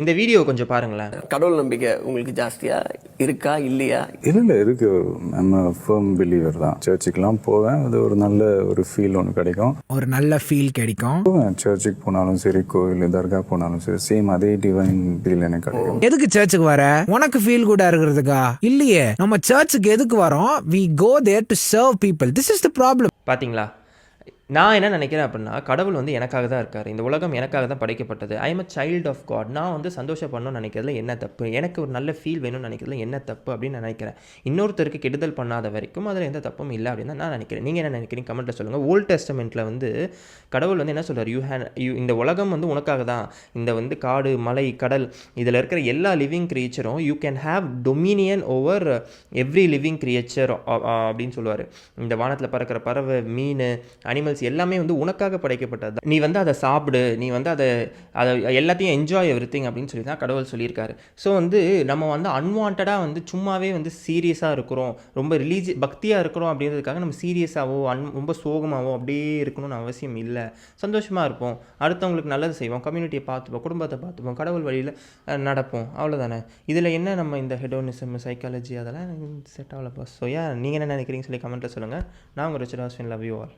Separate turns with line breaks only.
இந்த வீடியோ கொஞ்சம் பாருங்களேன்.
கடவுள் நம்பிக்கை உங்களுக்கு ஜாஸ்தியா இருக்கா இல்லையா?
இல்லை இருக்கு. நம்ம ஃபர்ம் பிலீவர் தான். சர்ச்சுக்கெலாம் போவேன். அது ஒரு நல்ல ஒரு ஃபீல் ஒன்று கிடைக்கும். போவேன் சர்ச்சுக்கு போனாலும் சரி, கோயில் தர்கா போனாலும் சரி, சேம் அதே டிவைன் ஃபீல் எனக்கு கிடைக்கும்.
எதுக்கு சர்ச்சுக்கு வர? உனக்கு ஃபீல் குட்டா இருக்கிறதுக்கா? இல்லையே, நம்ம சர்ச்சுக்கு எதுக்கு வரோம்? we go there to serve people. this is the problem.
பார்த்தீங்களா? நான் என்ன நினைக்கிறேன் அப்படின்னா, கடவுள் வந்து எனக்காக தான் இருக்கார். இந்த உலகம் எனக்காக தான் படைக்கப்பட்டது. I am a child of God. நான் வந்து சந்தோஷப்படணும்னு நினைக்கிறதுல என்ன தப்பு? எனக்கு ஒரு நல்ல ஃபீல் வேணும்னு நினைக்கிறதுல என்ன தப்பு அப்படின்னு நான் நினைக்கிறேன். இன்னொருத்தருக்கு கெடுதல் பண்ணாத வரைக்கும் அதில் எந்த தப்பும் இல்லை அப்படின்னு தான் நான் நினைக்கிறேன். நீங்கள் என்ன நினைக்கிறீங்க? கமெண்ட்டில் சொல்லுங்கள். ஓல்ட் டெஸ்டமெண்ட்டில் வந்து கடவுள் வந்து என்ன சொல்கிறார்? இந்த உலகம் வந்து உனக்காக தான். இந்த வந்து காடு, மலை, கடல், இதில் இருக்கிற எல்லா லிவிங் கிரியேச்சரும் you can have dominion over every living creature அப்படின்னு சொல்லுவார். இந்த வானத்தில் பறக்கிற பறவை, மீன், அனிமல்ஸ் எல்லாமே வந்து உனக்காக படைக்கப்பட்டது. நீ வந்து அதை சாப்பிடு, நீ வந்து அதை எல்லாத்தையும் என்ஜாய் எவ்ரிதிங் அப்படின்னு சொல்லி தான் கடவுள் சொல்லியிருக்காரு. ஸோ வந்து நம்ம வந்து அன்வான்டாக வந்து சும்மாவே வந்து சீரியஸாக இருக்கிறோம், ரொம்ப பக்தியாக இருக்கிறோம் அப்படின்றதுக்காக நம்ம சீரியஸாகவோ ரொம்ப சோகமாகவோ அப்படியே இருக்கணும்னு அவசியம் இல்லை. சந்தோஷமாக இருப்போம், அடுத்தவங்களுக்கு நல்லது செய்வோம், கம்யூனிட்டியை பார்த்துப்போம், குடும்பத்தை பார்த்துப்போம், கடவுள் வழியில் நடப்போம், அவ்வளோதானே. இதில் என்ன நம்ம இந்த ஹெடோனிசம், சைக்காலஜி அதெல்லாம் செட் ஆகல பாஸ். ஸோ நீங்கள் என்ன நினைக்கிறீங்கன்னு சொல்லி கமெண்ட்டில் சொல்லுங்கள். நான் உங்கள் Richard Haswin. Love you all.